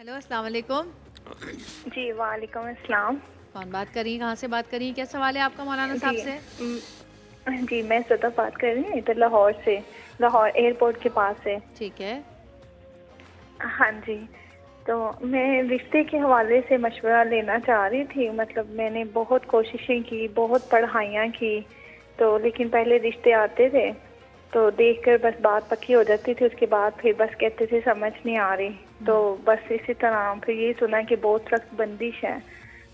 Hello, अस्सलाम वालेकुम। जी वालेकुम अस्सलाम। कौन बात कर रही हैं, कहाँ से बात कर रही हैं, क्या सवाल है आपका मौलाना साहब जी से? जी मैं सदा बात कर रही हूँ इधर लाहौर से, लाहौर एयरपोर्ट के पास से। ठीक है। हाँ जी, तो मैं रिश्ते के हवाले से मशवरा लेना चाह रही थी। मतलब मैंने बहुत कोशिशें की, बहुत पढ़ाइयाँ की, तो लेकिन पहले रिश्ते आते थे तो देखकर बस बात पक्की हो जाती थी, उसके बाद फिर बस कहते थे समझ नहीं आ रही। तो बस इसी तरह फिर ये सुना कि बहुत सख्त बंदिश है।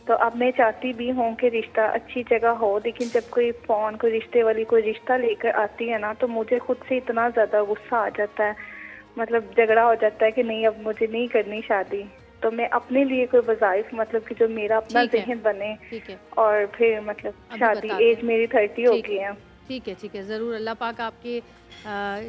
तो अब मैं चाहती भी हूँ कि रिश्ता अच्छी जगह हो, लेकिन जब कोई फ़ोन कोई रिश्ते वाली कोई रिश्ता लेकर आती है ना, तो मुझे खुद से इतना ज़्यादा गुस्सा आ जाता है, मतलब झगड़ा हो जाता है कि नहीं अब मुझे नहीं करनी शादी। तो मैं अपने लिए कोई वज़ाइफ, मतलब कि जो मेरा अपना ठीक है, ज़हन बने, ठीक है। और फिर मतलब अभी शादी बताते एज हैं। मेरी 30 हो ठीक गई है, है। ठीक है, ठीक है। ज़रूर अल्लाह पाक आपके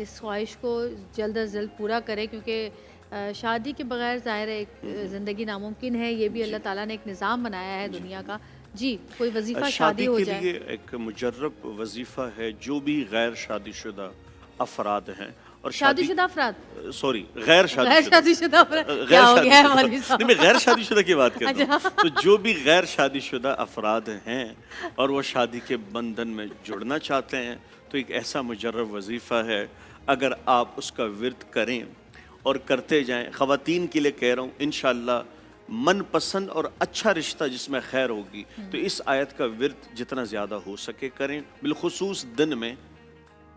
इस ख्वाहिश को जल्द अज़ जल्द पूरा करे, क्योंकि शादी के बगैर ज़ाहिर है एक ज़िंदगी नामुमकिन है। ये भी अल्लाह जी, ताला ने एक निज़ाम बनाया है जी, दुनिया जी। का। जी, कोई वज़ीफ़ा शादी शादी हो के जाए। लिए एक मुजर्रब वजीफ़ा है जो भी गैर शादीशुदा अफराद हैं और शादी शादीशुदा अफ़राद? सॉरी गैर गैर शादीशुदा शादीशुदा अफ़राद क्या गैर हो गया है शादीशुदा मौलवी नहीं, मैं साहब? गैर शादीशुदा की बात कर रहा हूँ। अच्छा। तो जो भी गैर शादीशुदा अफराद हैं और वो शादी के बंधन में जुड़ना चाहते हैं, तो एक ऐसा मुजर्रब वजीफ़ा है, अगर आप उसका विर्द करें और करते जाएं, ख़वातीन के लिए कह रहा हूँ, इंशाअल्लाह मनपसंद और अच्छा रिश्ता जिसमें खैर होगी, तो इस आयत का विर्द जितना ज़्यादा हो सके करें। बिलखुसूस दिन में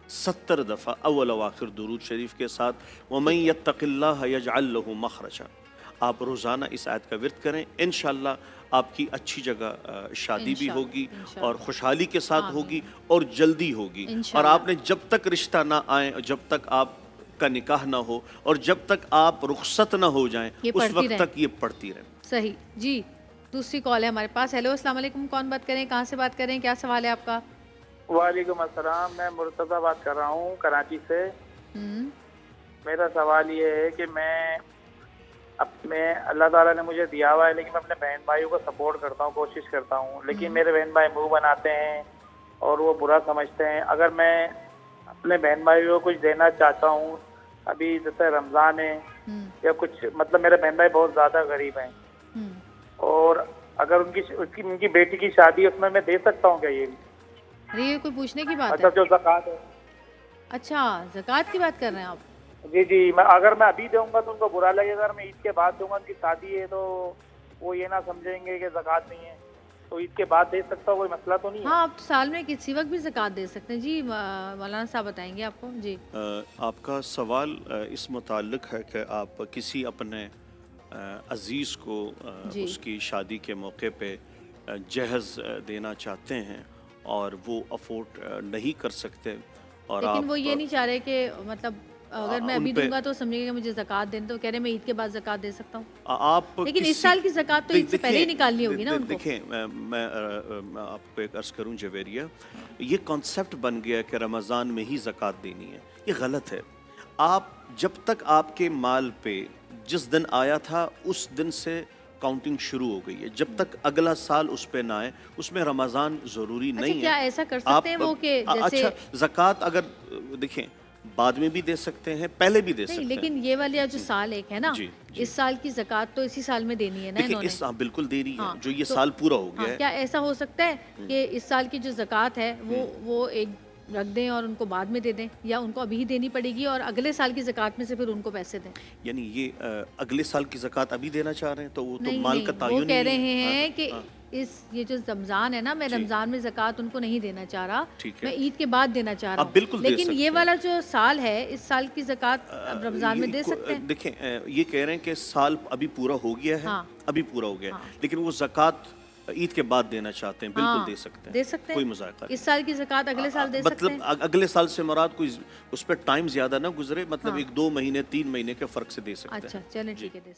70 दफ़ा अव्वल व आखिर दुरूद शरीफ के साथ, वमन ठीक है, यत्तक़िल्लाह यजअल लहू मखरजा। आप रोज़ाना इस आयत का विर्द करें, इंशाअल्लाह आपकी अच्छी जगह शादी भी होगी इंशाअल्लाह, और इंशाअल्लाह। खुशहाली के साथ होगी आमीन। और जल्दी होगी। और इंशाअल्लाह। आपने जब तक रिश्ता ना आए, जब तक आपका निकाह ना हो और जब तक आप रुखसत ना हो जाएं, ये उस पढ़ती वक्त रहें। तक ये पढ़ती रहें। सही। जी, दूसरी कॉल है हमारे पास। हेलो, अस्सलाम वालेकुम। कौन बात कर रहे हैं, कहाँ से बात कर रहे हैं, क्या सवाल है आपका? वालेकुम अस्सलाम। मैं मुर्तज़ा बात कर रहा हूँ कराची से। हुँ, मेरा सवाल ये है कि मैं अल्लाह ताला ने मुझे दिया हुआ है, लेकिन मैं अपने बहन भाइयों को सपोर्ट करता हूँ, कोशिश करता हूँ, लेकिन मेरे बहन भाई मुंह बनाते हैं और वो बुरा समझते हैं। अगर मैं अपने बहन भाइयों को कुछ देना चाहता हूँ, अभी जैसे रमज़ान है हुँ, या कुछ, मतलब मेरे बहन भाई बहुत ज़्यादा गरीब हैं, हुँ। और अगर उनकी बेटी की शादी है, उसमें मैं दे सकता हूँ क्या ये भी? अरे, ये कोई पूछने की बात है? मतलब जो ज़कात है। अच्छा, ज़कात की बात कर रहे हैं आप? जी जी, अगर मैं अभी दूंगा तो उनको बुरा लगेगा, अगर मैं ईद के बाद दूंगा, उनकी शादी है, तो वो ये ना समझेंगे कि ज़कात नहीं है, तो ईद के बाद दे सकता हूँ, कोई मसला तो नहीं है? हाँ, आप तो साल में किसी वक़्त भी ज़कात दे सकते हैं। जी, मौलाना साहब बताएँगे आपको। जी। आपका सवाल इस मुताल्लिक़ है कि आप किसी अपने अज़ीज़ को जी। उसकी शादी के मौके पे जहेज़ देना चाहते हैं और वो अफोर्ड नहीं कर सकते, और लेकिन वो आप ये नहीं चाह रहे कि मतलब अगर मैं उन अभी पे दूँगा तो समझिएगा मुझे ज़कात दें, तो कह रहे हैं मैं ईद के बाद ज़कात दे सकता हूँ। आप लेकिन इस किसी साल की ज़कात तो ईद से पहले ही निकालनी होगी ना उनको। देखें, मैं आपको एक अर्ज़ करूं जवेरिया, ये कॉन्सेप्ट बन गया कि रमज़ान में ही ज़कात देनी है, ये गलत है। आप जब तक आपके माल पे जिस दिन आया था उस दिन से काउंटिंग शुरू हो गई है, जब तक अगला साल उस पे ना आए, उसमें रमज़ान ज़रूरी अच्छा, नहीं क्या है। ऐसा कर सकते हैं वो कि जैसे अच्छा, ज़कात अगर देखें बाद में भी दे सकते हैं, पहले भी दे नहीं, सकते लेकिन हैं। ये वाला जो साल एक है ना, जी, जी। इस साल की ज़कात तो इसी साल में देनी है ना देखिए, इन्होंने। बिल्कुल देरी है, हाँ, जो ये तो साल पूरा हो हाँ, गया है। क्या ऐसा हो सकता है कि इस साल की जो ज़कात है वो एक रख दें और उनको बाद में दे दें, या उनको अभी ही देनी पड़ेगी और अगले साल की ज़कात में से फिर उनको पैसे दें? यानी ये अगले साल की ज़कात अभी देना चाह रहे हैं, तो वो तो नहीं, माल नहीं, का वो तयन ही कह नहीं रहे है। हाँ, हैं कि हाँ, ये जो रमज़ान है ना, मैं जी, रमज़ान में ज़कात उनको नहीं देना चाह रहा, ठीक है। मैं ईद के बाद देना चाह रहा आप हूँ। बिल्कुल दे लेकिन सकते ये हैं। वाला जो साल है, इस साल की ज़कात अब रमज़ान में दे सकते हैं? देखें, ये कह रहे हैं कि साल अभी पूरा हो गया है, हाँ, अभी पूरा हो गया है, हाँ, लेकिन वो ज़कात ईद के बाद देना चाहते हैं, बिल्कुल हाँ, दे सकते हैं, दे सकते कोई हैं। मज़ाक़ा इस नहीं। साल की ज़कात अगले साल दे सकते मतलब हैं? अगले साल से मुराद कोई उस पर टाइम ज़्यादा ना गुजरे, मतलब हाँ, 1-2 महीने 3 महीने के फ़र्क से दे सकते हैं। अच्छा, चलें जी। ठीक है, दे सकते हैं।